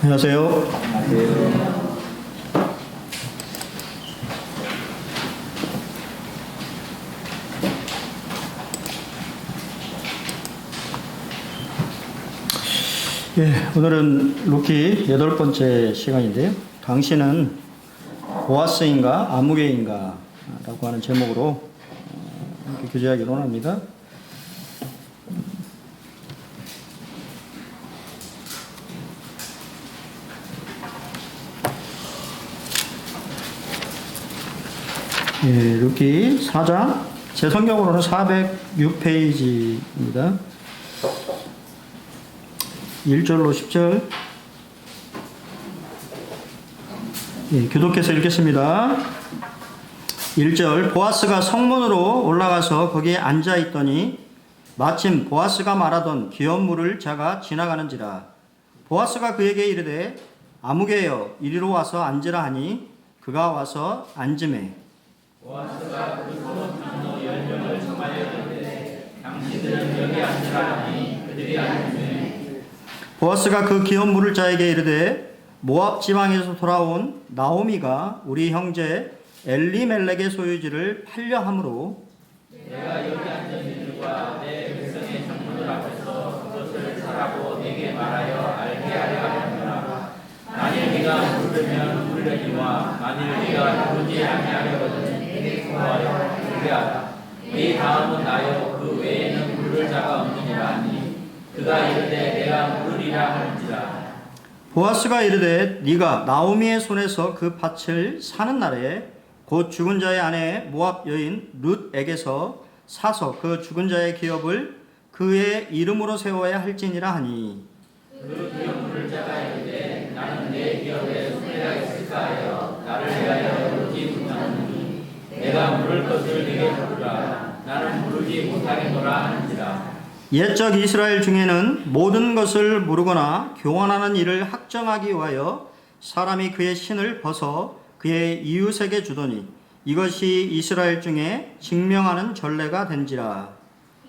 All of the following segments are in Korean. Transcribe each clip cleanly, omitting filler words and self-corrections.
안녕하세요. 오늘은 루키 8번째 시간인데요. 당신은 보아스인가 아무개인가 라고 하는 제목으로 이렇게 교제하기로 합니다. 루키 4장, 제 성경으로는 406페이지입니다. 1절로 10절. 교독해서 읽겠습니다. 1절. 보아스가 성문으로 올라가서 거기에 앉아 있더니 마침 보아스가 말하던 귀한 물을 자가 지나가는지라. 보아스가 그에게 이르되 아무개여 이리로 와서 앉으라 하니 그가 와서 앉으매. 보아스가 그 소문 장로 10명을 청하여 이르되 당신들은 여기 앉으라 하니 그들이 앉으매. 보아스가 그 귀한 물을 자에게 이르되 모압 지방에서 돌아온 나오미가 우리 형제 엘리멜렉의 소유지를 팔려 함으로 내가 여기 앉은 이들과 내 백성의 창문을 앞에서 그것을 사라고 내게 말하여 알게 하려 하였노라. 만일 네가 물으면 물려니와 만일 네가 부르지 아니하려거든 내게 구하여 주게 하라. 네 다음은 나요 그 외에는 물을 자가 없느니라 하니 그가 이르되 내가 물으리라 하는지라. 보아스가 이르되 네가 나오미의 손에서 그 밭을 사는 날에 곧 죽은 자의 아내 모압 여인 룻에게서 사서 그 죽은 자의 기업을 그의 이름으로 세워야 할지니라 하니 그 기업 물을 자가 이르되 나는 내 기업에 손해가 있을까 하여 나를 위하여 물지 못하느니 내가 물을 것을 네게 물으라. 나는 물지 못하겠노라 하는지라. 옛적 이스라엘 중에는 모든 것을 모르거나 교환하는 일을 학정하기 위하여 사람이 그의 신을 벗어 그의 이웃에게 주더니 이것이 이스라엘 중에 증명하는 전례가 된지라.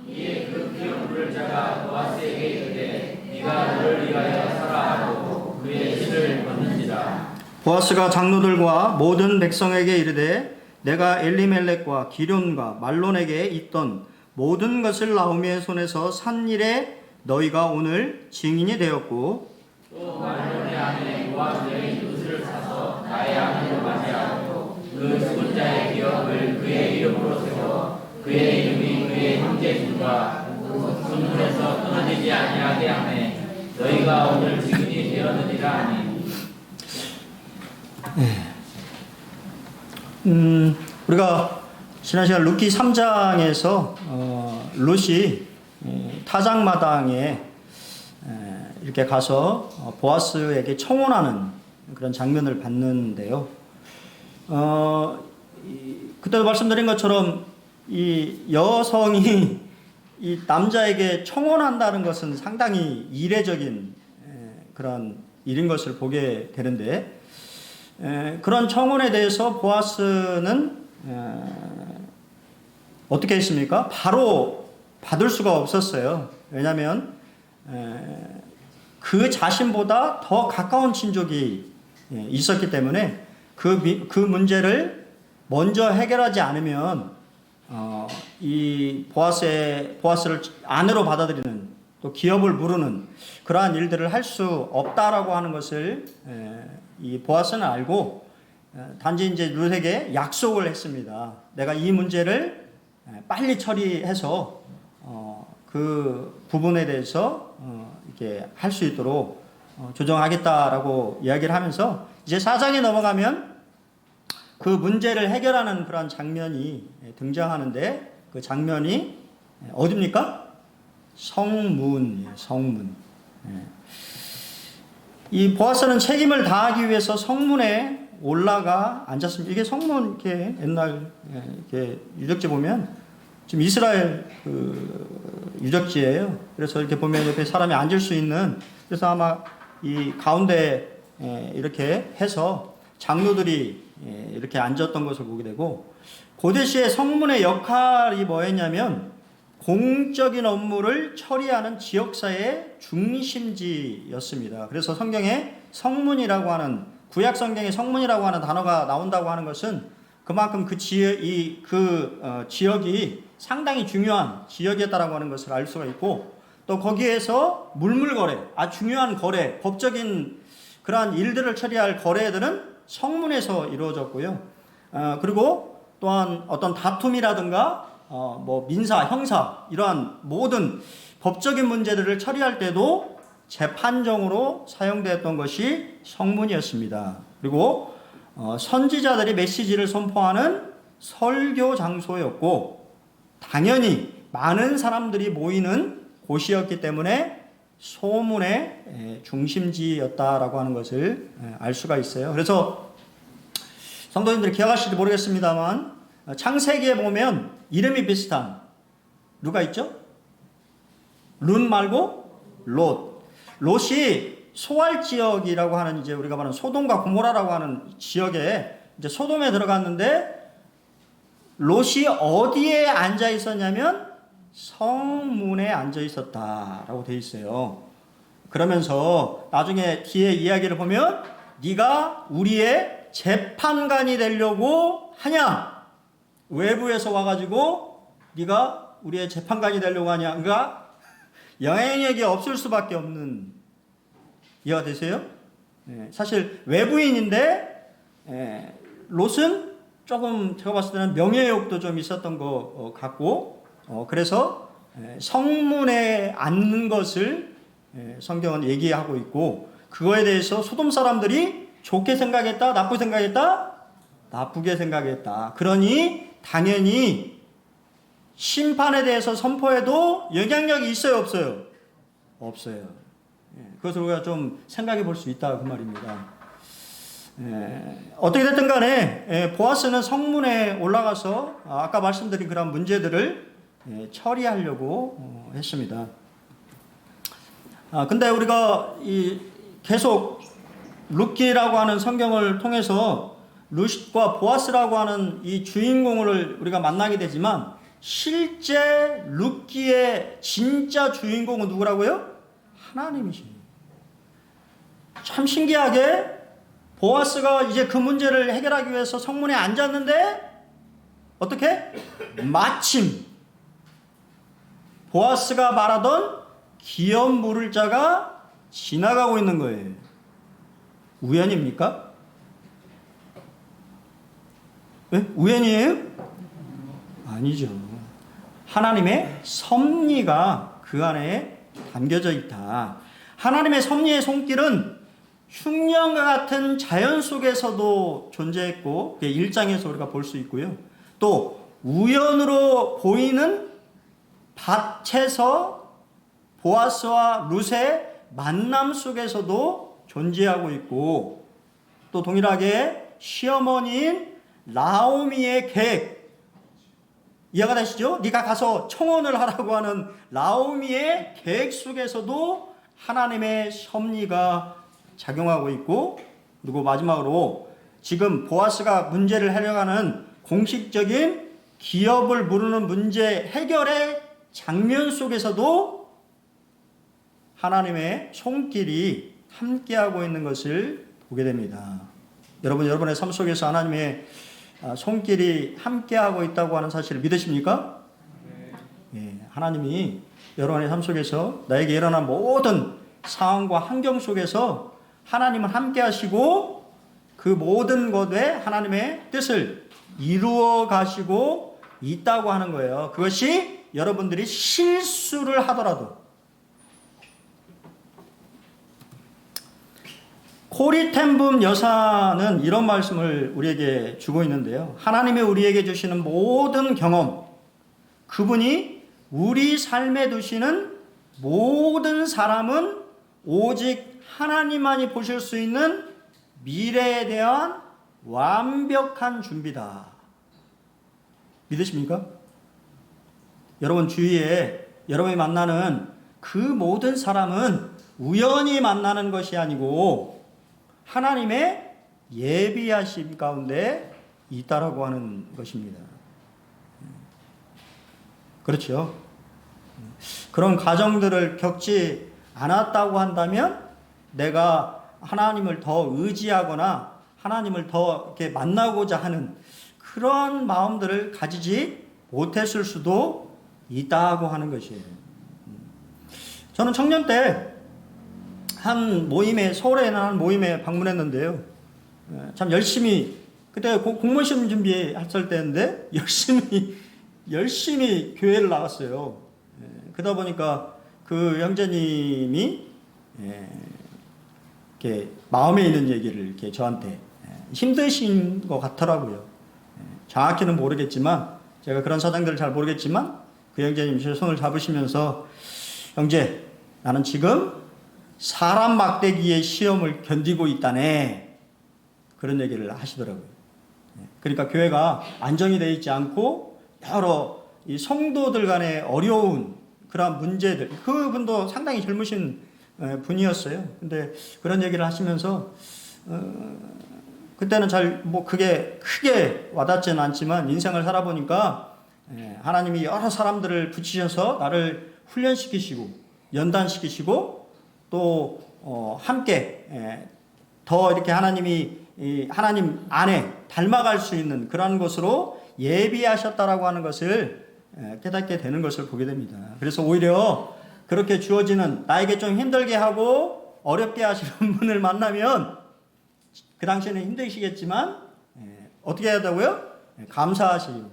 이에 그 기업 물을 자가 보아스에게 이르되 네가 너를 위하여 사라 하고 그의 신을 벗는지라. 보아스가 장로들과 모든 백성에게 이르되 내가 엘리멜렉과 기럨과 말론에게 있던 모든 것을 나오미의 손에서 산 일에 너희가 오늘 증인이 되었고 또 말론의 아내 모압 여인 룻을 사서 나의 아내로 맞이하고 그 죽은 자의 기업을 그의 이름으로 세워 그의 이름이 그의 형제들과 손문에서 끊어지지 아니하게 하매 너희가 오늘 증인이 되었느니라 하니. 우리가 지난 시간 루키 3장에서 룻이 타작마당에 이렇게 가서 보아스에게 청혼하는 그런 장면을 봤는데요. 그때도 말씀드린 것처럼 이 여성이 이 남자에게 청혼한다는 것은 상당히 이례적인 그런 일인 것을 보게 되는데 그런 청혼에 대해서 보아스는 어떻게 했습니까? 바로 받을 수가 없었어요. 왜냐하면 그 자신보다 더 가까운 친족이 있었기 때문에 그 문제를 먼저 해결하지 않으면 이 보아스를 아내로 받아들이는 또 기업을 물으는 그러한 일들을 할 수 없다라고 하는 것을 이 보아스는 알고 단지 이제 룻에게 약속을 했습니다. 내가 이 문제를 빨리 처리해서 그 부분에 대해서 이렇게 할 수 있도록 조정하겠다라고 이야기를 하면서 이제 4장에 넘어가면 그 문제를 해결하는 그런 장면이 등장하는데 그 장면이 어디입니까? 성문. 이 보아스는 책임을 다하기 위해서 성문에 올라가 앉았습니다. 이게 성문 이렇게 옛날 이렇게 유적지 보면 지금 이스라엘 그 유적지예요. 그래서 이렇게 보면 옆에 사람이 앉을 수 있는, 그래서 아마 이 가운데 이렇게 해서 장로들이 이렇게 앉았던 것을 보게 되고, 고대 시의 성문의 역할이 뭐였냐면 공적인 업무를 처리하는 지역사회의 중심지였습니다. 그래서 성경에 성문이라고 하는, 구약 성경에 성문이라고 하는 단어가 나온다고 하는 것은 그만큼 그 지역이 상당히 중요한 지역이었다라고 하는 것을 알 수가 있고, 또 거기에서 물물거래, 아주 중요한 거래, 법적인 그러한 일들을 처리할 거래들은 성문에서 이루어졌고요. 그리고 또한 어떤 다툼이라든가 민사, 형사 이러한 모든 법적인 문제들을 처리할 때도 재판정으로 사용되었던 것이 성문이었습니다. 그리고 선지자들이 메시지를 선포하는 설교 장소였고, 당연히 많은 사람들이 모이는 곳이었기 때문에 소문의 중심지였다라고 하는 것을 알 수가 있어요. 그래서 성도님들이 기억하실지 모르겠습니다만, 창세기에 보면 이름이 비슷한 누가 있죠? 룬 말고 롯. 롯이 소알 지역이라고 하는, 이제 우리가 말하는 소돔과 고모라라고 하는 지역에 이제 소돔에 들어갔는데, 롯이 어디에 앉아 있었냐면 성문에 앉아 있었다라고 돼 있어요. 그러면서 나중에 뒤에 이야기를 보면, 네가 우리의 재판관이 되려고 하냐? 외부에서 와가지고 네가 우리의 재판관이 되려고 하냐? 그러니까 영향력이 없을 수밖에 없는, 이해가 되세요? 사실 외부인인데 롯은 조금 제가 봤을 때는 명예욕도 좀 있었던 것 같고, 그래서 성문에 앉는 것을 성경은 얘기하고 있고, 그거에 대해서 소돔 사람들이 좋게 생각했다, 나쁘게 생각했다? 나쁘게 생각했다. 그러니 당연히 심판에 대해서 선포해도 영향력이 있어요, 없어요? 없어요. 그것을 우리가 좀 생각해 볼 수 있다, 그 말입니다. 어떻게 됐든 간에 보아스는 성문에 올라가서 아까 말씀드린 그런 문제들을 처리하려고 했습니다. 근데 우리가 계속 룻기라고 하는 성경을 통해서 룻과 보아스라고 하는 이 주인공을 우리가 만나게 되지만, 실제 룻기의 진짜 주인공은 누구라고요? 하나님이십니다. 참 신기하게 보아스가 이제 그 문제를 해결하기 위해서 성문에 앉았는데, 어떻게? 마침 보아스가 말하던 기업 물을 자가 지나가고 있는 거예요. 우연입니까? 네? 우연이에요? 아니죠. 하나님의 섭리가 그 안에 담겨져 있다. 하나님의 섭리의 손길은 흉년과 같은 자연 속에서도 존재했고, 1장에서 우리가 볼 수 있고요. 또 우연으로 보이는 밭에서 보아스와 룻의 만남 속에서도 존재하고 있고, 또 동일하게 시어머니인 나오미의 계획, 이해가 되시죠? 네가 가서 청혼을 하라고 하는 나오미의 계획 속에서도 하나님의 섭리가 작용하고 있고, 그리고 마지막으로 지금 보아스가 문제를 해결하는 공식적인 기업을 물으는 문제 해결의 장면 속에서도 하나님의 손길이 함께하고 있는 것을 보게 됩니다. 여러분의 삶 속에서 하나님의 손길이 함께하고 있다고 하는 사실을 믿으십니까? 네. 하나님이 여러분의 삶 속에서 나에게 일어난 모든 상황과 환경 속에서 하나님은 함께 하시고, 그 모든 것에 하나님의 뜻을 이루어 가시고 있다고 하는 거예요. 그것이 여러분들이 실수를 하더라도. 코리 텐붐 여사는 이런 말씀을 우리에게 주고 있는데요. 하나님이 우리에게 주시는 모든 경험, 그분이 우리 삶에 두시는 모든 사람은 오직 하나님만이 보실 수 있는 미래에 대한 완벽한 준비다. 믿으십니까? 여러분 주위에 여러분이 만나는 그 모든 사람은 우연히 만나는 것이 아니고 하나님의 예비하심 가운데 있다라고 하는 것입니다. 그렇죠. 그런 과정들을 겪지 않았다고 한다면 내가 하나님을 더 의지하거나 하나님을 더 이렇게 만나고자 하는 그런 마음들을 가지지 못했을 수도 있다고 하는 것이에요. 저는 청년 때 한 모임에, 서울에 있는 한 모임에 방문했는데요. 참 열심히, 그때 공무원 시험 준비했을 때인데 열심히 교회를 나갔어요. 그러다 보니까 그 형제님이 이렇게 마음에 있는 얘기를 이렇게 저한테 힘드신 것 같더라고요. 정확히는 모르겠지만, 제가 그런 사정들을 잘 모르겠지만, 그 형제님이 제 손을 잡으시면서, 형제, 나는 지금 사람 막대기의 시험을 견디고 있다네. 그런 얘기를 하시더라고요. 그러니까 교회가 안정이 되어 있지 않고, 여러 이 성도들 간의 어려운 그런 문제들, 그분도 상당히 젊으신 분이었어요. 근데 그런 얘기를 하시면서, 그때는 그게 크게 와닿지는 않지만 인생을 살아보니까 하나님이 여러 사람들을 붙이셔서 나를 훈련시키시고 연단시키시고 또 함께 더 이렇게 하나님 안에 닮아갈 수 있는 그런 것으로 예비하셨다라고 하는 것을 깨닫게 되는 것을 보게 됩니다. 그래서 오히려 그렇게 주어지는 나에게 좀 힘들게 하고 어렵게 하시는 분을 만나면 그 당시에는 힘드시겠지만 어떻게 해야 되고요? 감사하시고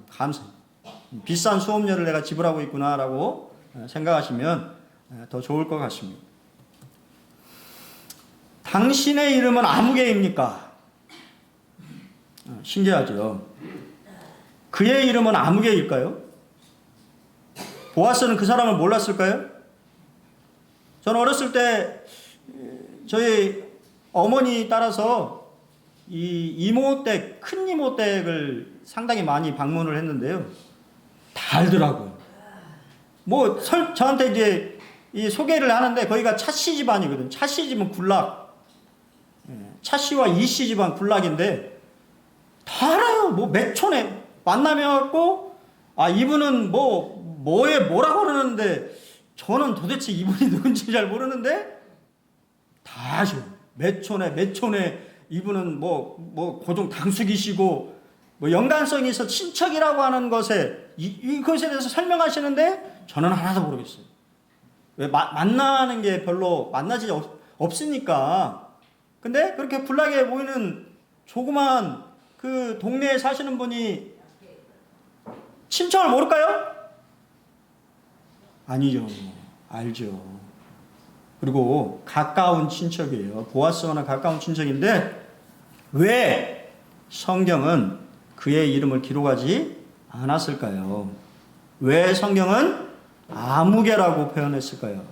비싼 수업료를 내가 지불하고 있구나라고 생각하시면 더 좋을 것 같습니다. 당신의 이름은 아무개입니까? 신기하죠. 그의 이름은 아무개일까요? 보아스는 그 사람을 몰랐을까요? 저는 어렸을 때 저희 어머니 따라서 이 이모댁, 큰 이모댁을 상당히 많이 방문을 했는데요. 다 알더라고요. 저한테 이제 이 소개를 하는데 거기가 차씨 집안이거든. 차씨 집은 굴락. 차씨와 이씨 집안 굴락인데 다 알아요. 매촌에 만나면갖고 이분은 뭐라고 그러는데 저는 도대체 이분이 누군지 잘 모르는데 다 아셔. 매촌에 이분은 고종 당숙이시고 연관성이 있어 친척이라고 하는 것에 이것에 대해서 설명하시는데 저는 하나도 모르겠어요. 왜 만나는 게 별로 만나지 없으니까. 근데 그렇게 굴락에 모이는 조그만 그 동네에 사시는 분이 친척을 모를까요? 아니죠. 알죠. 그리고 가까운 친척이에요. 보아스와는 가까운 친척인데 왜 성경은 그의 이름을 기록하지 않았을까요? 왜 성경은 아무개라고 표현했을까요?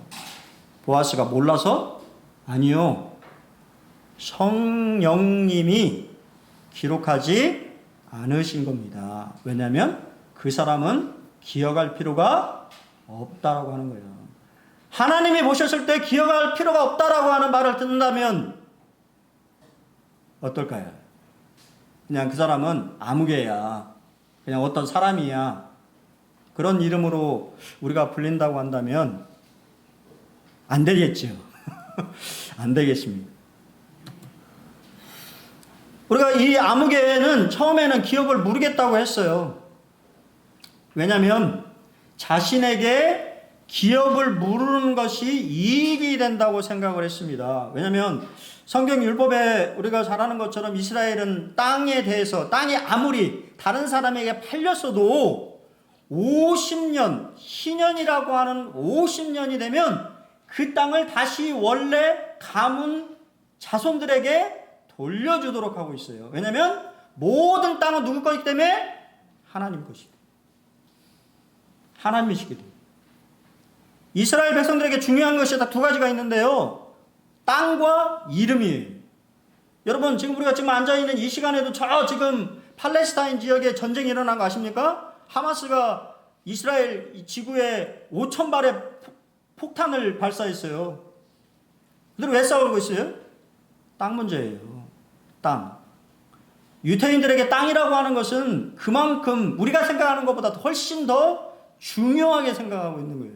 보아스가 몰라서? 아니요. 성령님이 기록하지 않으신 겁니다. 왜냐하면 그 사람은 기억할 필요가 없다라고 하는 거예요. 하나님이 보셨을 때 기억할 필요가 없다라고 하는 말을 듣는다면 어떨까요? 그냥 그 사람은 아무개야. 그냥 어떤 사람이야. 그런 이름으로 우리가 불린다고 한다면 안 되겠죠. 안 되겠습니다. 우리가 이 아무개는 처음에는 기업을 모르겠다고 했어요. 왜냐하면 자신에게 기업을 물으는 것이 이익이 된다고 생각을 했습니다. 왜냐하면 성경 율법에 우리가 잘 아는 것처럼 이스라엘은 땅에 대해서 땅이 아무리 다른 사람에게 팔렸어도 50년, 희년이라고 하는 50년이 되면 그 땅을 다시 원래 가문 자손들에게 돌려주도록 하고 있어요. 왜냐하면 모든 땅은 누구 것이기 때문에 하나님 것이기 때문에. 하나님이시기 때문에. 이스라엘 백성들에게 중요한 것이 딱 두 가지가 있는데요. 땅과 이름이에요. 여러분 지금 우리가 지금 앉아있는 이 시간에도 저 지금 팔레스타인 지역에 전쟁이 일어난 거 아십니까? 하마스가 이스라엘 지구에 5,000발의 폭탄을 발사했어요. 그들은 왜 싸우고 있어요? 땅 문제예요. 땅. 유태인들에게 땅이라고 하는 것은 그만큼 우리가 생각하는 것보다 훨씬 더 중요하게 생각하고 있는 거예요.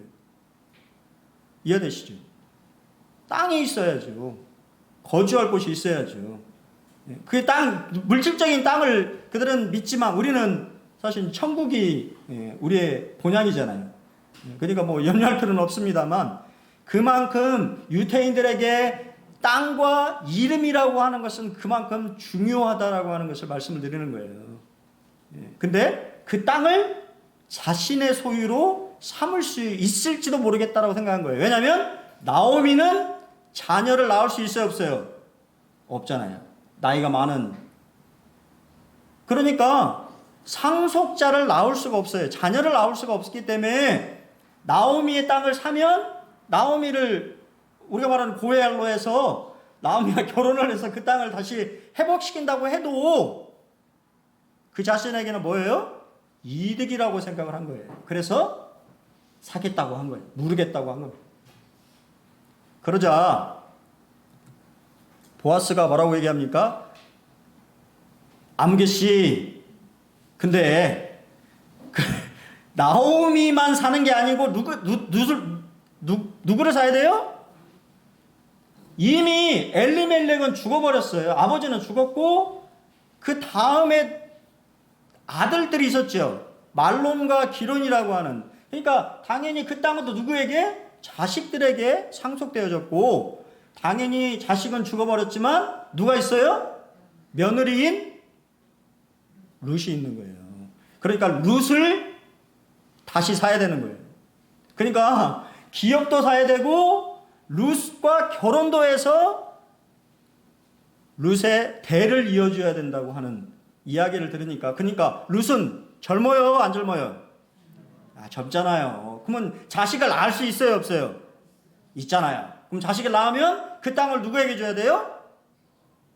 이해되시죠? 땅이 있어야죠. 거주할 곳이 있어야죠. 그 땅, 물질적인 땅을 그들은 믿지만 우리는 사실 천국이 우리의 본향이잖아요. 그러니까 뭐 염려할 필요는 없습니다만 그만큼 유대인들에게 땅과 이름이라고 하는 것은 그만큼 중요하다라고 하는 것을 말씀을 드리는 거예요. 근데 그 땅을 자신의 소유로 삼을 수 있을지도 모르겠다라고 생각한 거예요. 왜냐하면 나오미는 자녀를 낳을 수 있어요, 없어요? 없잖아요. 나이가 많은. 그러니까 상속자를 낳을 수가 없어요. 자녀를 낳을 수가 없기 때문에 나오미의 땅을 사면 나오미를 우리가 말하는 고엘로 해서 나오미가 결혼을 해서 그 땅을 다시 회복시킨다고 해도 그 자신에게는 뭐예요? 이득이라고 생각을 한 거예요. 그래서 사겠다고 한 거예요. 무르겠다고 한 거예요. 그러자 보아스가 뭐라고 얘기합니까? 아무개 씨, 근데 나오미만 사는 게 아니고 누구를 사야 돼요? 이미 엘리멜렉은 죽어버렸어요. 아버지는 죽었고 그 다음에 아들들이 있었죠. 말론과 기론이라고 하는. 그러니까 당연히 그 땅은 또 누구에게? 자식들에게 상속되어졌고 당연히 자식은 죽어버렸지만 누가 있어요? 며느리인 룻이 있는 거예요. 그러니까 룻을 다시 사야 되는 거예요. 그러니까 기업도 사야 되고 룻과 결혼도 해서 룻의 대를 이어줘야 된다고 하는 이야기를 들으니까 그러니까 룻은 젊어요? 안 젊어요? 젊잖아요. 그러면 자식을 낳을 수 있어요? 없어요? 있잖아요. 그럼 자식을 낳으면 그 땅을 누구에게 줘야 돼요?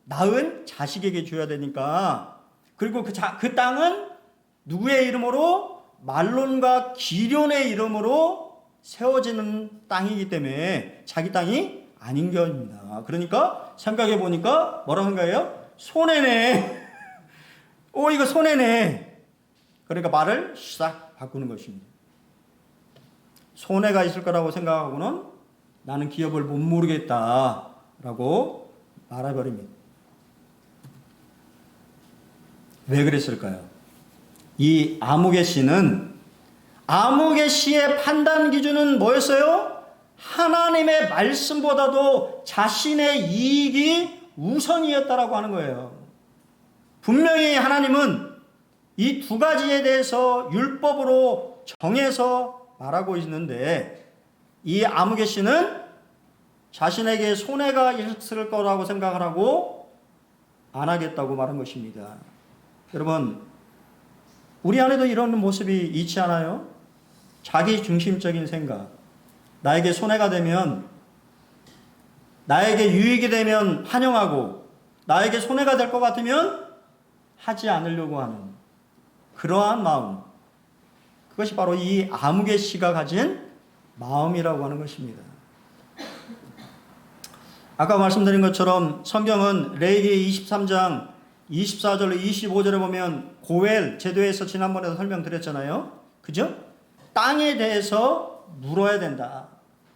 낳은 자식에게 줘야 되니까. 그리고 그 땅은 누구의 이름으로? 말론과 기련의 이름으로 세워지는 땅이기 때문에 자기 땅이 아닌 겁니다. 그러니까 생각해 보니까 뭐라고 생각해요? 손해네. 이거 손해네. 그러니까 말을 싹 바꾸는 것입니다. 손해가 있을 거라고 생각하고는 나는 기업을 못 모르겠다라고 말해버립니다. 왜 그랬을까요? 이 아무개 씨는 아무개 씨의 판단 기준은 뭐였어요? 하나님의 말씀보다도 자신의 이익이 우선이었다라고 하는 거예요. 분명히 하나님은 이 두 가지에 대해서 율법으로 정해서 말하고 있는데 이 아무개 씨는 자신에게 손해가 있을 거라고 생각을 하고 안 하겠다고 말한 것입니다. 여러분, 우리 안에도 이런 모습이 있지 않아요? 자기 중심적인 생각. 나에게 손해가 되면, 나에게 유익이 되면 환영하고, 나에게 손해가 될 것 같으면 하지 않으려고 하는 그러한 마음. 그것이 바로 이 아무개 씨가 가진 마음이라고 하는 것입니다. 아까 말씀드린 것처럼 성경은 레위기 23장 24절로 25절에 보면 고엘 제도에서 지난번에도 설명드렸잖아요. 그죠? 땅에 대해서 물어야 된다.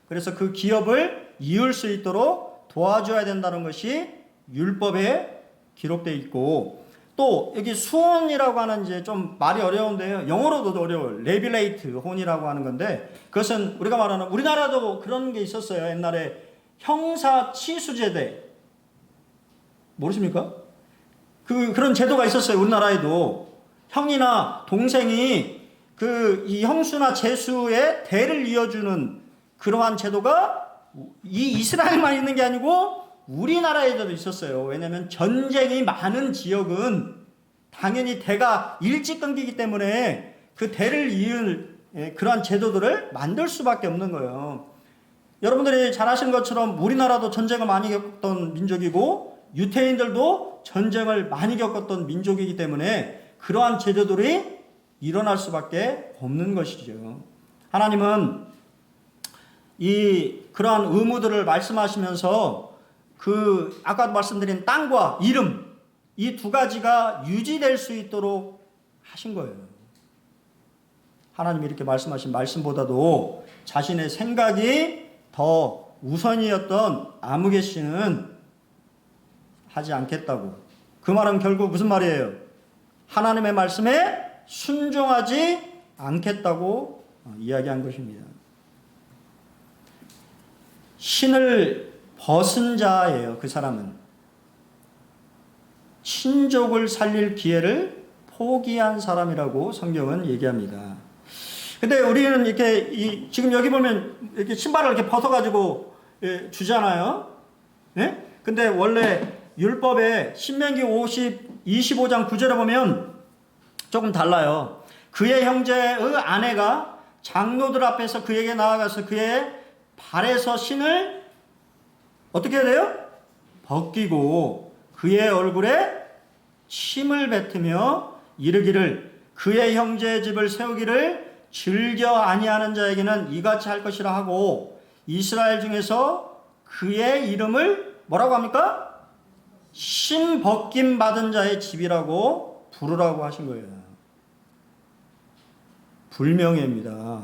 그래서 그 기업을 이을 수 있도록 도와줘야 된다는 것이 율법에 기록되어 있고 또 여기 수혼이라고 하는 이제 좀 말이 어려운데요. 영어로도 어려워요. 레빌레이트 혼이라고 하는 건데 그것은 우리가 말하는 우리나라도 그런 게 있었어요. 옛날에 형사 치수제대 모르십니까? 그런 제도가 있었어요. 우리나라에도 형이나 동생이 이 형수나 제수의 대를 이어주는 그러한 제도가 이 이스라엘만 있는 게 아니고 우리나라에도 있었어요. 왜냐하면 전쟁이 많은 지역은 당연히 대가 일찍 끊기기 때문에 그 대를 이을 그러한 제도들을 만들 수밖에 없는 거예요. 여러분들이 잘 아시는 것처럼 우리나라도 전쟁을 많이 겪었던 민족이고 유태인들도 전쟁을 많이 겪었던 민족이기 때문에 그러한 제도들이 일어날 수밖에 없는 것이죠. 하나님은 그러한 의무들을 말씀하시면서 아까도 말씀드린 땅과 이름 이 두 가지가 유지될 수 있도록 하신 거예요. 하나님이 이렇게 말씀하신 말씀보다도 자신의 생각이 더 우선이었던 아무개 씨는 하지 않겠다고. 그 말은 결국 무슨 말이에요? 하나님의 말씀에 순종하지 않겠다고 이야기한 것입니다. 신을 벗은 자예요. 그 사람은 친족을 살릴 기회를 포기한 사람이라고 성경은 얘기합니다. 근데 우리는 이렇게 지금 여기 보면 이렇게 신발을 이렇게 벗어가지고 주잖아요. 예? 근데 원래 율법에 신명기 25장 9절에 보면 조금 달라요. 그의 형제의 아내가 장로들 앞에서 그에게 나아가서 그의 발에서 신을 어떻게 해야 돼요? 벗기고 그의 얼굴에 침을 뱉으며 이르기를 그의 형제의 집을 세우기를 즐겨 아니하는 자에게는 이같이 할 것이라 하고 이스라엘 중에서 그의 이름을 뭐라고 합니까? 신 벗김 받은 자의 집이라고 부르라고 하신 거예요. 불명예입니다.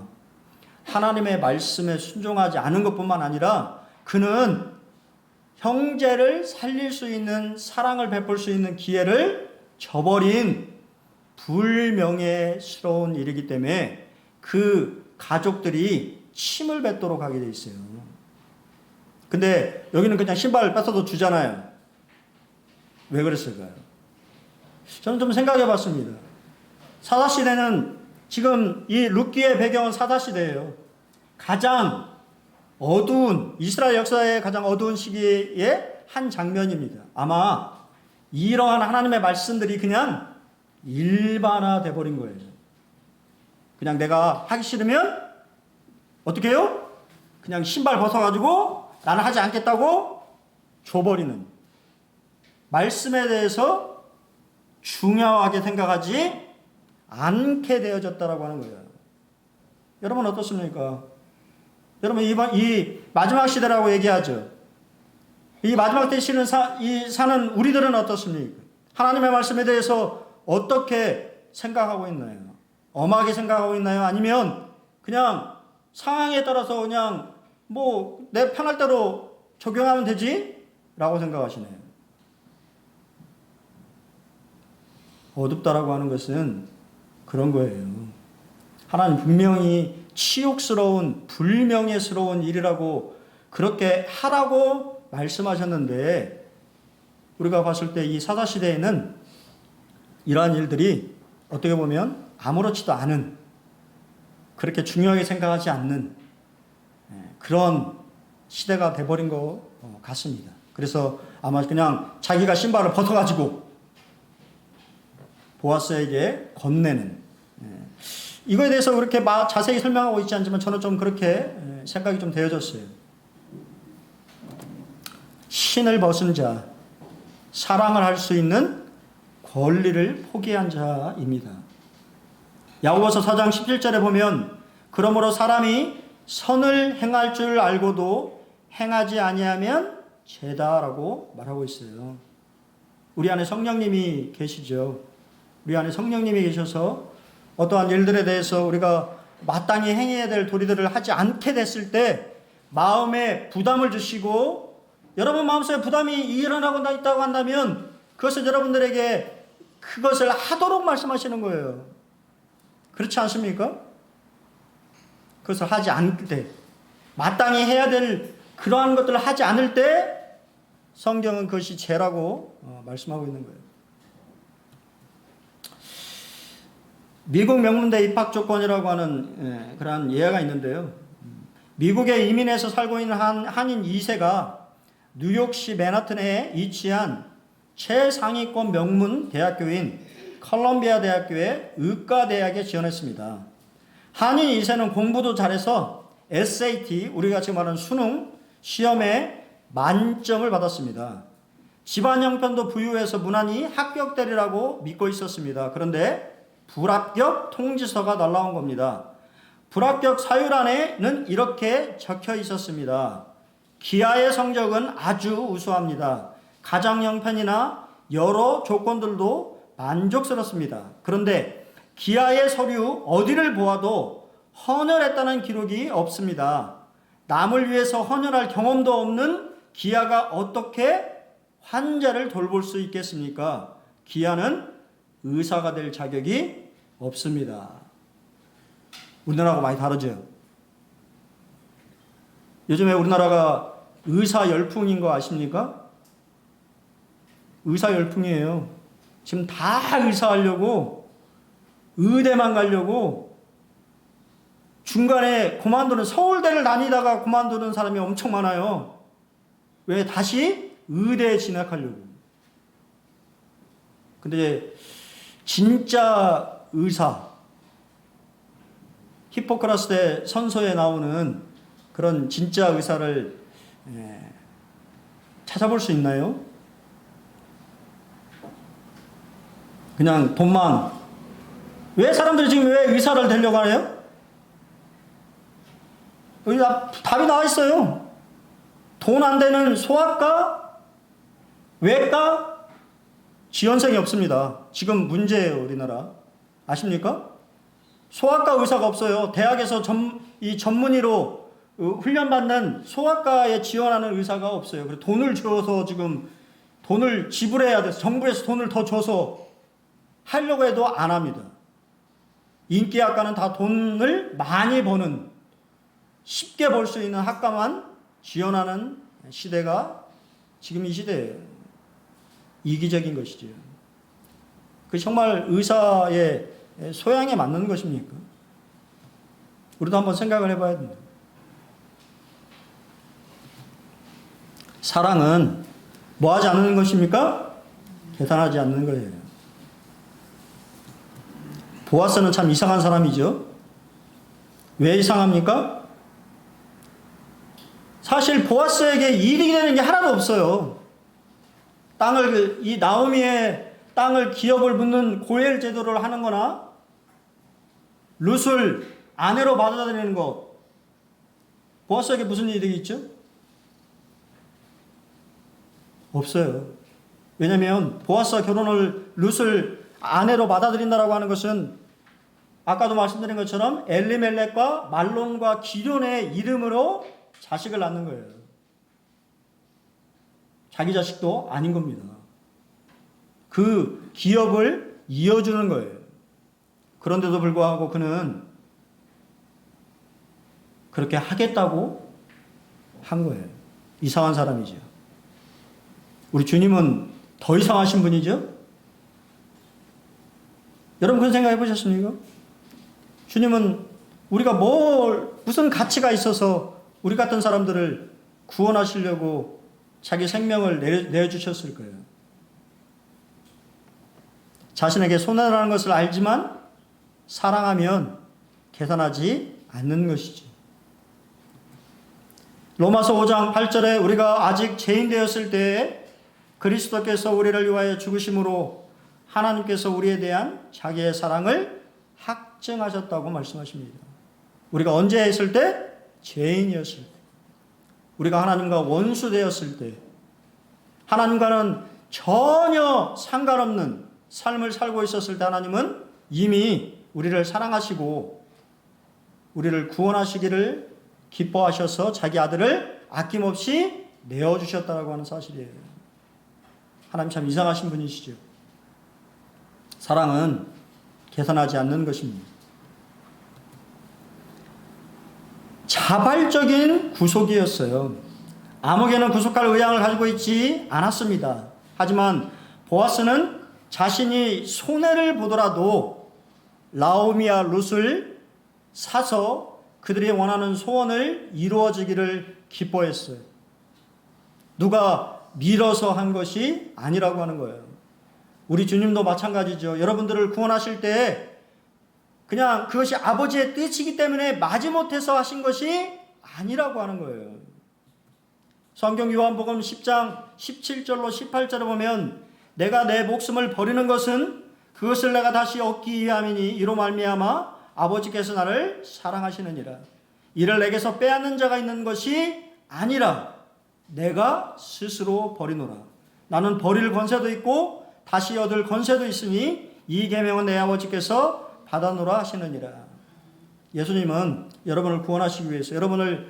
하나님의 말씀에 순종하지 않은 것뿐만 아니라 그는 형제를 살릴 수 있는 사랑을 베풀 수 있는 기회를 저버린 불명예스러운 일이기 때문에 그 가족들이 침을 뱉도록 하게 돼 있어요. 근데 여기는 그냥 신발을 뺏어도 주잖아요. 왜 그랬을까요? 저는 좀 생각해 봤습니다. 사사시대는 지금 이 룻기의 배경은 사사시대예요. 가장 어두운, 이스라엘 역사의 가장 어두운 시기의 한 장면입니다. 아마 이러한 하나님의 말씀들이 그냥 일반화돼 버린 거예요. 그냥 내가 하기 싫으면 어떻게 해요? 그냥 신발 벗어가지고 나는 하지 않겠다고 줘버리는, 말씀에 대해서 중요하게 생각하지 않게 되어졌다라고 하는 거예요. 여러분 어떻습니까? 여러분 이 마지막 시대라고 얘기하죠. 이 마지막 때 사는 우리들은 어떻습니까? 하나님의 말씀에 대해서 어떻게 생각하고 있나요? 엄하게 생각하고 있나요? 아니면 그냥 상황에 따라서 그냥 뭐 내 편할 대로 적용하면 되지? 라고 생각하시나요? 어둡다라고 하는 것은 그런 거예요. 하나님 분명히 치욕스러운 불명예스러운 일이라고 그렇게 하라고 말씀하셨는데 우리가 봤을 때 이 사사시대에는 이러한 일들이 어떻게 보면 아무렇지도 않은, 그렇게 중요하게 생각하지 않는 그런 시대가 돼버린 것 같습니다. 그래서 아마 그냥 자기가 신발을 벗어가지고 보아스에게 건네는, 이거에 대해서 그렇게 자세히 설명하고 있지 않지만 저는 좀 그렇게 생각이 좀 되어졌어요. 신을 벗은 자, 사랑을 할 수 있는 권리를 포기한 자입니다. 야고보서 4장 17절에 보면 그러므로 사람이 선을 행할 줄 알고도 행하지 아니하면 죄다라고 말하고 있어요. 우리 안에 성령님이 계시죠. 우리 안에 성령님이 계셔서 어떠한 일들에 대해서 우리가 마땅히 행해야 될 도리들을 하지 않게 됐을 때 마음에 부담을 주시고, 여러분 마음속에 부담이 일어나고 있다고 한다면 그것을 여러분들에게 그것을 하도록 말씀하시는 거예요. 그렇지 않습니까? 그것을 하지 않을 때, 마땅히 해야 될 그러한 것들을 하지 않을 때 성경은 그것이 죄라고 말씀하고 있는 거예요. 미국 명문대 입학 조건이라고 하는 그러한 예화가 있는데요. 미국에 이민해서 살고 있는 한인 2세가 뉴욕시 맨하튼에 위치한 최상위권 명문 대학교인 컬럼비아 대학교의 의과대학에 지원했습니다. 한인 2세는 공부도 잘해서 SAT, 우리가 지금 말하는 수능 시험에 만점을 받았습니다. 집안 형편도 부유해서 무난히 합격되리라고 믿고 있었습니다. 그런데 불합격 통지서가 날라온 겁니다. 불합격 사유란에는 이렇게 적혀 있었습니다. 기아의 성적은 아주 우수합니다. 가정 형편이나 여러 조건들도 만족스럽습니다. 그런데 기아의 서류 어디를 보아도 헌혈했다는 기록이 없습니다. 남을 위해서 헌혈할 경험도 없는 기아가 어떻게 환자를 돌볼 수 있겠습니까? 기아는 의사가 될 자격이 없습니다. 우리나라하고 많이 다르죠? 요즘에 우리나라가 의사 열풍인 거 아십니까? 의사 열풍이에요. 지금 다 의사하려고, 의대만 가려고, 중간에 그만두는, 서울대를 다니다가 그만두는 사람이 엄청 많아요. 왜? 다시 의대에 진학하려고. 근데 진짜 의사, 히포크라테스 선서에 나오는 그런 진짜 의사를 찾아볼 수 있나요? 그냥 돈만. 왜 사람들이 지금 왜 의사를 되려고 하네요? 여기 답이 나와 있어요. 돈 안 되는 소아과, 외과, 지원생이 없습니다. 지금 문제예요, 우리나라. 아십니까? 소아과 의사가 없어요. 대학에서 이 전문의로 훈련받는 소아과에 지원하는 의사가 없어요. 그리고 돈을 줘서 지금 돈을 지불해야 돼서 정부에서 돈을 더 줘서 하려고 해도 안 합니다. 인기학과는 다 돈을 많이 버는, 쉽게 벌 수 있는 학과만 지원하는 시대가 지금 이 시대예요. 이기적인 것이죠. 그게 정말 의사의 소양에 맞는 것입니까? 우리도 한번 생각을 해봐야 됩니다. 사랑은 뭐 하지 않는 것입니까? 계산하지 않는 거예요. 보아스는 참 이상한 사람이죠. 왜 이상합니까? 사실 보아스에게 이익이 되는 게 하나도 없어요. 이 나오미의 땅을 기업을 묻는 고엘 제도를 하는 거나 룻을 아내로 받아들이는 거, 보아스에게 무슨 이득이 있죠? 없어요. 왜냐하면 보아스와 룻을 아내로 받아들인다라고 하는 것은 아까도 말씀드린 것처럼 엘리멜렉과 말론과 기럐의 이름으로 자식을 낳는 거예요. 자기 자식도 아닌 겁니다. 그 기업을 이어주는 거예요. 그런데도 불구하고 그는 그렇게 하겠다고 한 거예요. 이상한 사람이죠. 우리 주님은 더 이상하신 분이죠? 여러분 그런 생각 해보셨습니까? 주님은 우리가 무슨 가치가 있어서 우리 같은 사람들을 구원하시려고 자기 생명을 내어주셨을 거예요. 자신에게 손해라는 것을 알지만 사랑하면 계산하지 않는 것이지. 로마서 5장 8절에 우리가 아직 죄인 되었을 때에 그리스도께서 우리를 위하여 죽으심으로 하나님께서 우리에 대한 자기의 사랑을 확증하셨다고 말씀하십니다. 우리가 언제 했을 때? 죄인이었을 때. 우리가 하나님과 원수 되었을 때. 하나님과는 전혀 상관없는 삶을 살고 있었을 때 하나님은 이미 우리를 사랑하시고 우리를 구원하시기를 기뻐하셔서 자기 아들을 아낌없이 내어주셨다고 하는 사실이에요. 하나님 참 이상하신 분이시죠. 사랑은 계산하지 않는 것입니다. 자발적인 구속이었어요. 아무개는 구속할 의향을 가지고 있지 않았습니다. 하지만 보아스는 자신이 손해를 보더라도 나오미와 룻을 사서 그들이 원하는 소원을 이루어지기를 기뻐했어요. 누가 밀어서 한 것이 아니라고 하는 거예요. 우리 주님도 마찬가지죠. 여러분들을 구원하실 때 그냥 그것이 아버지의 뜻이기 때문에 마지못해서 하신 것이 아니라고 하는 거예요. 성경 요한복음 10장 17절로 18절에 보면 내가 내 목숨을 버리는 것은 그것을 내가 다시 얻기 위함이니 이로 말미암아 아버지께서 나를 사랑하시느니라. 이를 내게서 빼앗는 자가 있는 것이 아니라 내가 스스로 버리노라. 나는 버릴 권세도 있고 다시 얻을 권세도 있으니 이 계명은 내 아버지께서 받아노라 하시느니라. 예수님은 여러분을 구원하시기 위해서 여러분을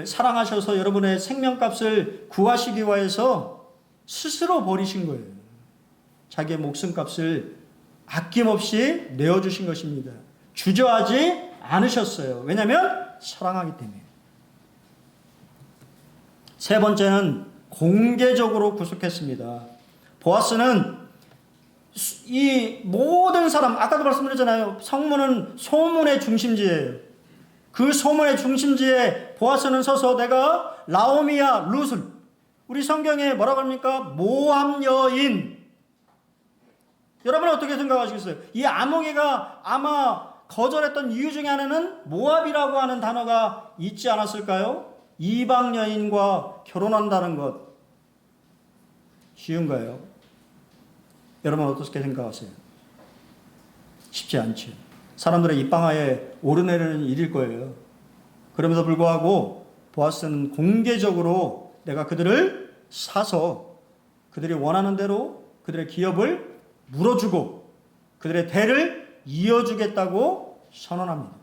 사랑하셔서 여러분의 생명값을 구하시기 위해서 스스로 버리신 거예요. 자기의 목숨값을 아낌없이 내어주신 것입니다. 주저하지 않으셨어요. 왜냐하면 사랑하기 때문에. 세 번째는 공개적으로 구속했습니다. 보아스는 이 모든 사람, 아까도 말씀드렸잖아요. 성문은 소문의 중심지예요. 그 소문의 중심지에 보아스는 서서 내가 나오미야 룻을, 우리 성경에 뭐라고 합니까? 모압 여인. 여러분은 어떻게 생각하시겠어요? 이 아모개가 아마 거절했던 이유 중에 하나는 모압이라고 하는 단어가 있지 않았을까요? 이방 여인과 결혼한다는 것 쉬운가요? 여러분 어떻게 생각하세요? 쉽지 않죠. 사람들의 입방아에 오르내리는 일일 거예요. 그럼에도 불구하고 보아스는 공개적으로 내가 그들을 사서 그들이 원하는 대로 그들의 기업을 물어주고 그들의 대를 이어주겠다고 선언합니다.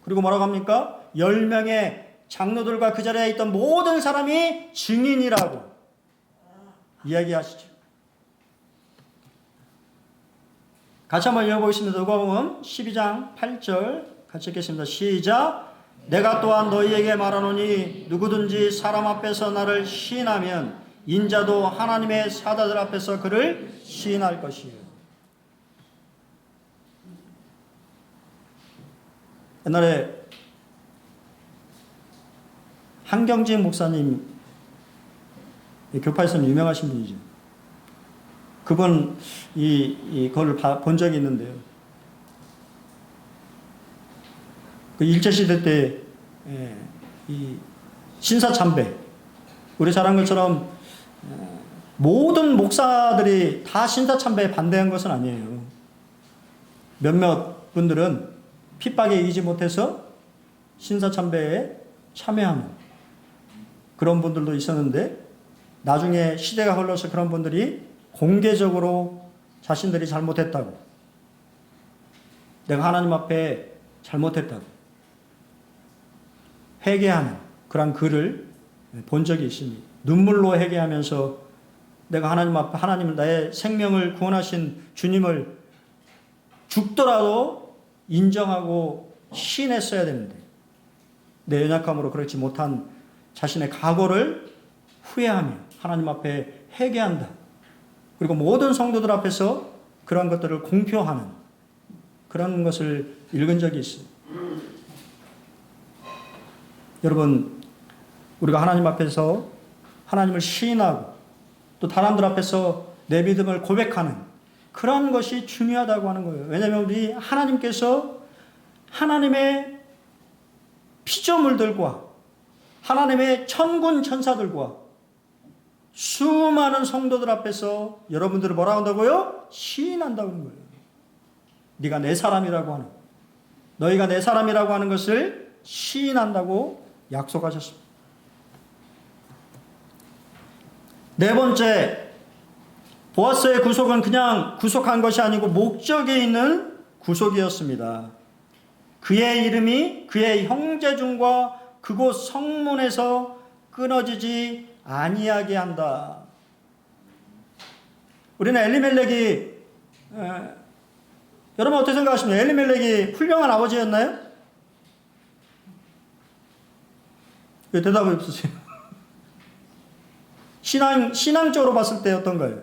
그리고 뭐라고 합니까? 10명의 장로들과 그 자리에 있던 모든 사람이 증인이라고 이야기하시죠. 같이 한번 읽어보겠습니다. 누가복음 12장 8절 같이 읽겠습니다. 시작. 내가 또한 너희에게 말하노니 누구든지 사람 앞에서 나를 시인하면 인자도 하나님의 사자들 앞에서 그를 시인할 것이요. 옛날에 한경진 목사님, 교파에서는 유명하신 분이죠. 그분 그걸 본 적이 있는데요. 그 일제시대 때 이 신사참배, 우리 잘 아는 것처럼 모든 목사들이 다 신사참배에 반대한 것은 아니에요. 몇몇 분들은 핍박에 이기지 못해서 신사참배에 참여하는 그런 분들도 있었는데, 나중에 시대가 흘러서 그런 분들이 공개적으로 자신들이 잘못했다고, 내가 하나님 앞에 잘못했다고 회개하는 그런 글을 본 적이 있습니다. 눈물로 회개하면서 내가 하나님 앞에, 하나님을, 나의 생명을 구원하신 주님을 죽더라도 인정하고 시인했어야 되는데 내 연약함으로 그렇지 못한 자신의 각오를 후회하며 하나님 앞에 회개한다. 그리고 모든 성도들 앞에서 그런 것들을 공표하는 그런 것을 읽은 적이 있어요. 여러분, 우리가 하나님 앞에서 하나님을 시인하고 또 사람들 앞에서 내 믿음을 고백하는 그런 것이 중요하다고 하는 거예요. 왜냐하면 우리 하나님께서 하나님의 피조물들과 하나님의 천군 천사들과 수많은 성도들 앞에서 여러분들을 뭐라고 한다고요? 시인한다고 하는 거예요. 네가 내 사람이라고 하는, 너희가 내 사람이라고 하는 것을 시인한다고 약속하셨습니다. 네 번째, 보아스의 구속은 그냥 구속한 것이 아니고 목적이 있는 구속이었습니다. 그의 이름이 그의 형제중과 그곳 성문에서 끊어지지 아니하게 한다. 우리는 엘리멜렉이, 여러분 어떻게 생각하십니까? 엘리멜렉이 훌륭한 아버지였나요? 왜 대답이 없으세요? 신앙적으로 봤을 때 어떤가요?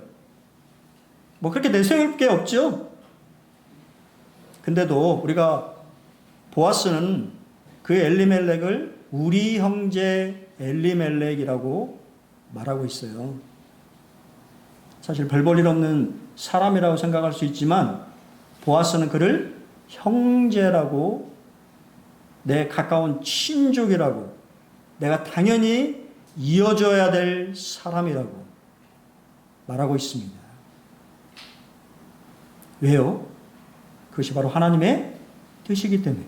뭐 그렇게 내세울 게 없죠? 근데도 우리가 보아스는 그 엘리멜렉을 우리 형제 엘리멜렉이라고 말하고 있어요. 사실 별 볼 일 없는 사람이라고 생각할 수 있지만 보아스는 그를 형제라고, 내 가까운 친족이라고, 내가 당연히 이어져야 될 사람이라고 말하고 있습니다. 왜요? 그것이 바로 하나님의 뜻이기 때문에,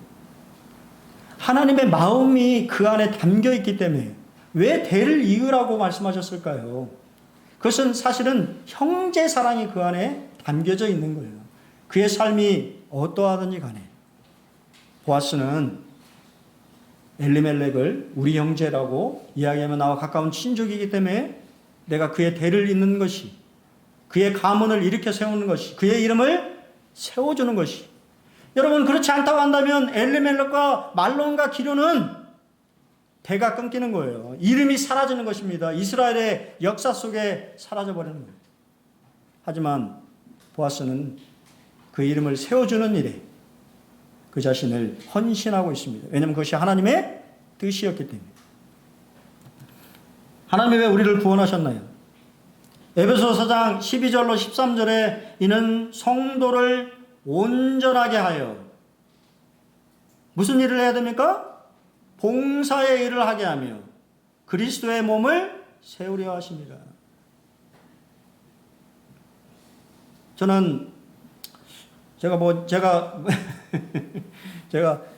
하나님의 마음이 그 안에 담겨 있기 때문에. 왜 대를 이으라고 말씀하셨을까요? 그것은 사실은 형제 사랑이 그 안에 담겨져 있는 거예요. 그의 삶이 어떠하든지 간에 보아스는 엘리멜렉을 우리 형제라고 이야기하면 나와 가까운 친족이기 때문에 내가 그의 대를 잇는 것이, 그의 가문을 일으켜 세우는 것이, 그의 이름을 세워주는 것이. 여러분, 그렇지 않다고 한다면 엘리멜렉과 말론과 기료는 대가 끊기는 거예요. 이름이 사라지는 것입니다. 이스라엘의 역사 속에 사라져버리는 거예요. 하지만 보아스는 그 이름을 세워주는 일에 그 자신을 헌신하고 있습니다. 왜냐하면 그것이 하나님의 뜻이었기 때문에. 하나님이 왜 우리를 구원하셨나요? 에베소서 4장 12절로 13절에 이는 성도를 온전하게 하여 무슨 일을 해야 됩니까? 봉사의 일을 하게 하며 그리스도의 몸을 세우려 하십니다. 저는 제가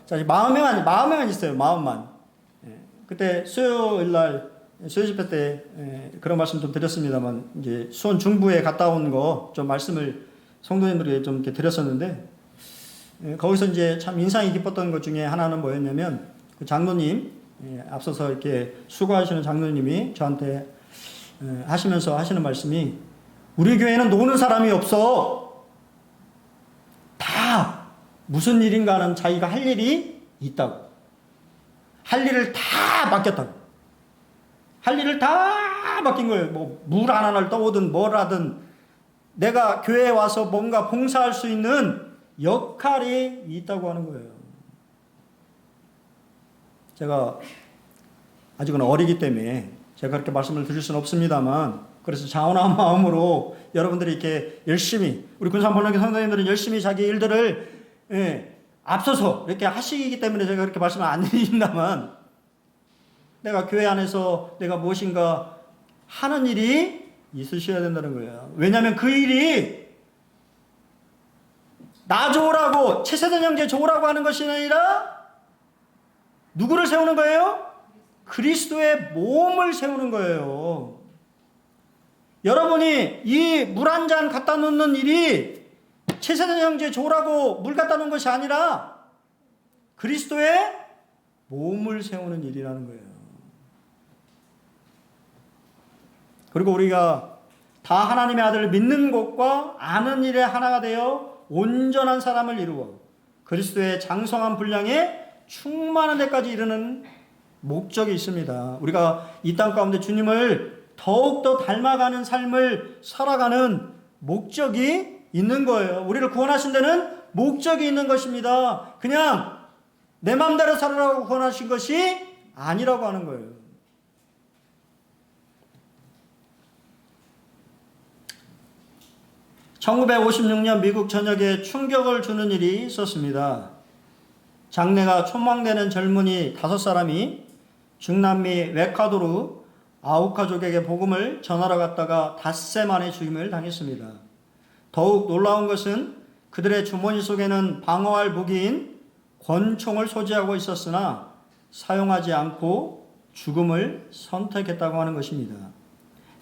사실 마음에만 있어요. 마음만. 그때 수요일날 수요집회 때 그런 말씀 좀 드렸습니다만, 이제 수원 중부에 갔다 온 거 좀 말씀을 성도님들에게 좀 이렇게 드렸었는데, 거기서 이제 참 인상이 깊었던 것 중에 하나는 뭐였냐면, 그 장로님, 앞서서 이렇게 수고하시는 장로님이 저한테 하시면서 하시는 말씀이, 우리 교회는 노는 사람이 없어. 다 무슨 일인가 하는 자기가 할 일이 있다고. 할 일을 다 맡겼다고. 할 일을 다 맡긴 거예요. 뭐 물 하나를 떠오든 뭘 하든 내가 교회에 와서 뭔가 봉사할 수 있는 역할이 있다고 하는 거예요. 제가 아직은 어리기 때문에 제가 그렇게 말씀을 드릴 수는 없습니다만, 그래서 자원한 마음으로 여러분들이 이렇게 열심히, 우리 군산번역의 성도님들은 열심히 자기 일들을 앞서서 이렇게 하시기 때문에 제가 그렇게 말씀을 안 드린다만, 내가 교회 안에서 내가 무엇인가 하는 일이 있으셔야 된다는 거예요. 왜냐하면 그 일이 나 좋으라고, 최세던 형제 좋으라고 하는 것이 아니라 누구를 세우는 거예요? 그리스도의 몸을 세우는 거예요. 여러분이 이 물 한 잔 갖다 놓는 일이 최세던 형제 좋으라고 물 갖다 놓은 것이 아니라 그리스도의 몸을 세우는 일이라는 거예요. 그리고 우리가 다 하나님의 아들을 믿는 것과 아는 일에 하나가 되어 온전한 사람을 이루어 그리스도의 장성한 분량에 충만한 데까지 이르는 목적이 있습니다. 우리가 이 땅 가운데 주님을 더욱더 닮아가는 삶을 살아가는 목적이 있는 거예요. 우리를 구원하신 데는 목적이 있는 것입니다. 그냥 내 마음대로 살아라고 구원하신 것이 아니라고 하는 거예요. (1956년) 미국 전역에 충격을 주는 일이 있었습니다. 장래가 촉망되는 젊은이 5사람이 중남미 웨카도르 아우카족에게 복음을 전하러 갔다가 닷새 만에 죽임을 당했습니다. 더욱 놀라운 것은 그들의 주머니 속에는 방어할 무기인 권총을 소지하고 있었으나 사용하지 않고 죽음을 선택했다고 하는 것입니다.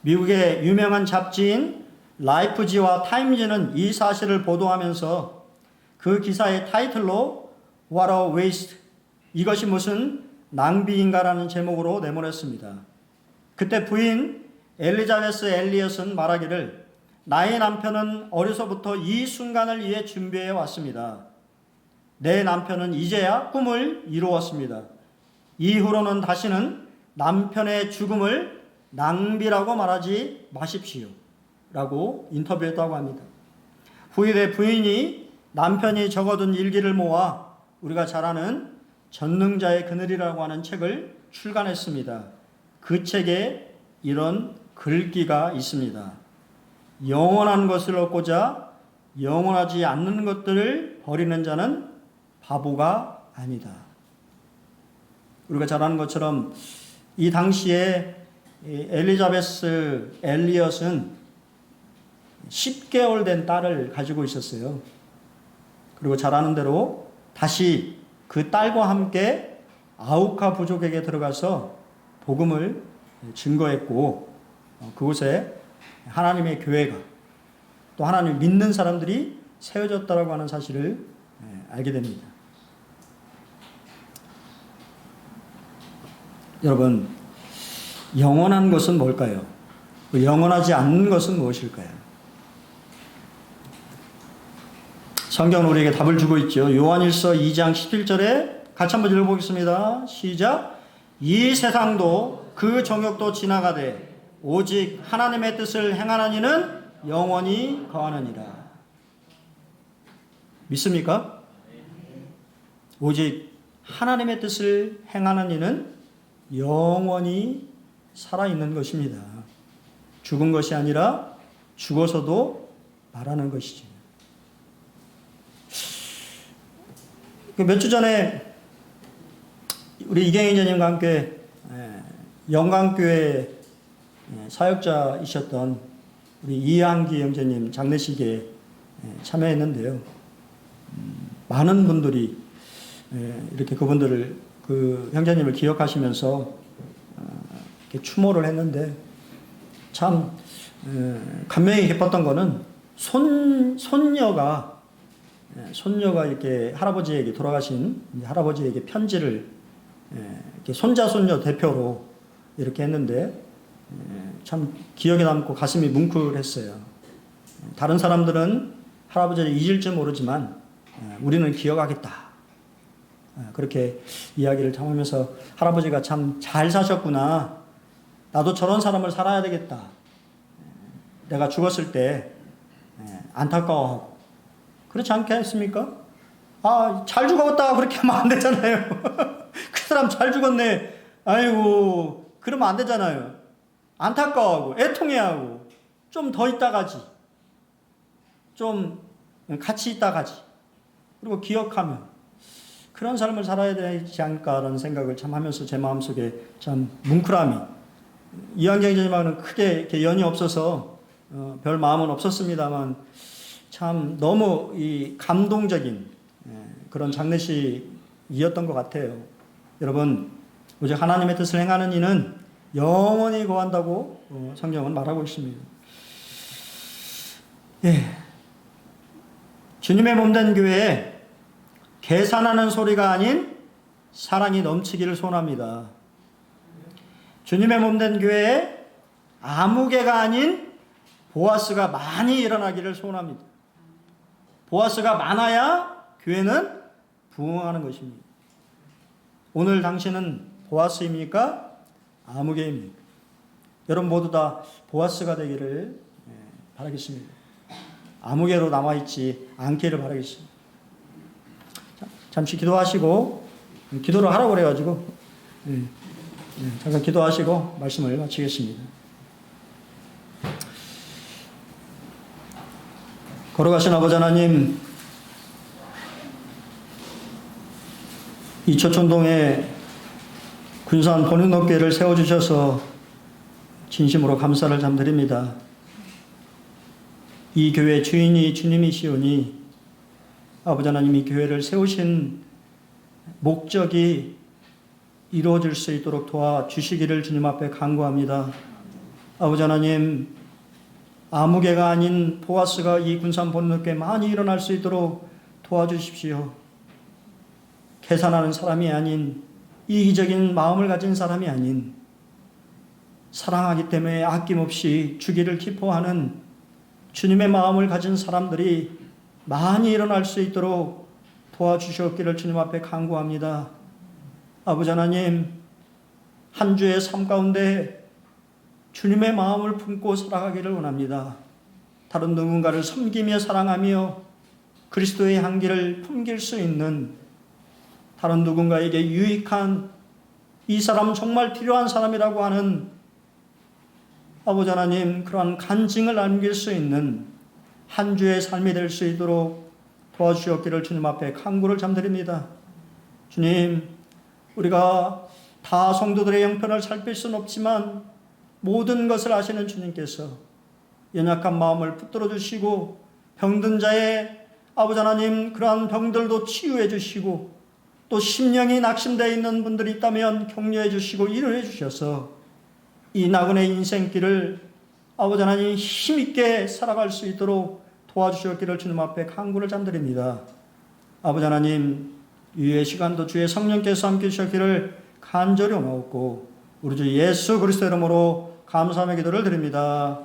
미국의 유명한 잡지인 라이프지와 타임즈는 이 사실을 보도하면서 그 기사의 타이틀로 What a waste, 이것이 무슨 낭비인가라는 제목으로 내보냈습니다. 그때 부인 엘리자베스 엘리엇은 말하기를, 나의 남편은 어려서부터 이 순간을 위해 준비해 왔습니다. 내 남편은 이제야 꿈을 이루었습니다. 이후로는 다시는 남편의 죽음을 낭비라고 말하지 마십시오 라고 인터뷰했다고 합니다. 후에 부인이 남편이 적어둔 일기를 모아 우리가 잘 아는 전능자의 그늘이라고 하는 책을 출간했습니다. 그 책에 이런 글귀가 있습니다. 영원한 것을 얻고자 영원하지 않는 것들을 버리는 자는 바보가 아니다. 우리가 잘 아는 것처럼 이 당시에 엘리자베스 엘리엇은 10개월 된 딸을 가지고 있었어요. 그리고 잘 아는 대로 다시 그 딸과 함께 아우카 부족에게 들어가서 복음을 증거했고, 그곳에 하나님의 교회가, 또 하나님을 믿는 사람들이 세워졌다고 하는 사실을 알게 됩니다. 여러분, 영원한 것은 뭘까요? 영원하지 않는 것은 무엇일까요? 성경은 우리에게 답을 주고 있죠. 요한일서 2장 11절에 같이 한번 읽어보겠습니다. 시작. 이 세상도 그 정욕도 지나가되 오직 하나님의 뜻을 행하는 이는 영원히 거하느니라. 믿습니까? 오직 하나님의 뜻을 행하는 이는 영원히 살아있는 것입니다. 죽은 것이 아니라 죽어서도 말하는 것이지. 몇 주 전에 우리 이경희 전님과 함께 영광교회 사역자이셨던 우리 이한기 형제님 장례식에 참여했는데요. 많은 분들이 이렇게 그분들을 그 형제님을 기억하시면서 이렇게 추모를 했는데 참 감명이 깊었던 거는 손녀가 이렇게 할아버지에게 돌아가신 할아버지에게 편지를 이렇게 손자 손녀 대표로 이렇게 했는데 참 기억에 남고 가슴이 뭉클했어요. 다른 사람들은 할아버지를 잊을지 모르지만 우리는 기억하겠다. 그렇게 이야기를 참 하면서 할아버지가 참 잘 사셨구나. 나도 저런 사람을 살아야 되겠다. 내가 죽었을 때 안타까워하고. 그렇지 않겠습니까? 아, 잘 죽었다. 그렇게 하면 안 되잖아요. 그 사람 잘 죽었네. 아이고, 그러면 안 되잖아요. 안타까워하고, 애통해하고, 좀 더 있다 가지. 좀 같이 있다 가지. 그리고 기억하며. 그런 삶을 살아야 되지 않을까라는 생각을 참 하면서 제 마음속에 참 뭉클함이. 이한경 전님하고는 크게 이렇게 연이 없어서 별 마음은 없었습니다만 참 너무 이 감동적인 그런 장례식이었던 것 같아요. 여러분, 오직 하나님의 뜻을 행하는 이는 영원히 거한다고 성경은 말하고 있습니다. 예. 주님의 몸된 교회에 계산하는 소리가 아닌 사랑이 넘치기를 소원합니다. 주님의 몸된 교회에 아무개가 아닌 보아스가 많이 일어나기를 소원합니다. 보아스가 많아야 교회는 부흥하는 것입니다. 오늘 당신은 보아스입니까? 아무개입니까? 여러분 모두 다 보아스가 되기를 바라겠습니다. 아무개로 남아있지 않기를 바라겠습니다. 잠시 기도하시고, 기도를 하라고 그래가지고 잠깐 기도하시고 말씀을 마치겠습니다. 걸어가신 아버지 하나님, 이 초촌동에 군산 본인업계를 세워주셔서 진심으로 감사를 잠드립니다. 이 교회 주인이 주님이시오니 아버지 하나님, 이 교회를 세우신 목적이 이루어질 수 있도록 도와주시기를 주님 앞에 간구합니다. 아버지 하나님, 아무개가 아닌 보아스가 이 군산 본능교회에 많이 일어날 수 있도록 도와주십시오. 계산하는 사람이 아닌, 이기적인 마음을 가진 사람이 아닌, 사랑하기 때문에 아낌없이 주기를 기뻐하는 주님의 마음을 가진 사람들이 많이 일어날 수 있도록 도와주셨기를 주님 앞에 간구합니다. 아버지 하나님, 한 주의 삶 가운데 주님의 마음을 품고 살아가기를 원합니다. 다른 누군가를 섬기며 사랑하며 그리스도의 향기를 품길 수 있는, 다른 누군가에게 유익한, 이 사람 정말 필요한 사람이라고 하는 아버지 하나님, 그러한 간증을 남길 수 있는 한 주의 삶이 될 수 있도록 도와주셨기를 주님 앞에 간구를 잠드립니다. 주님, 우리가 다 성도들의 형편을 살필 수는 없지만 모든 것을 아시는 주님께서 연약한 마음을 붙들어 주시고 병든 자의 아버지 하나님, 그러한 병들도 치유해 주시고 또 심령이 낙심되어 있는 분들이 있다면 격려해 주시고 위로해 주셔서 이 나그네 인생길을 아버지 하나님 힘있게 살아갈 수 있도록 도와주셨기를 주님 앞에 간구를 잠드립니다. 아버지 하나님, 유의 시간도 주의 성령께서 함께 주셨기를 간절히 원하옵고 우리 주 예수 그리스도 이름으로 감사함의 기도를 드립니다.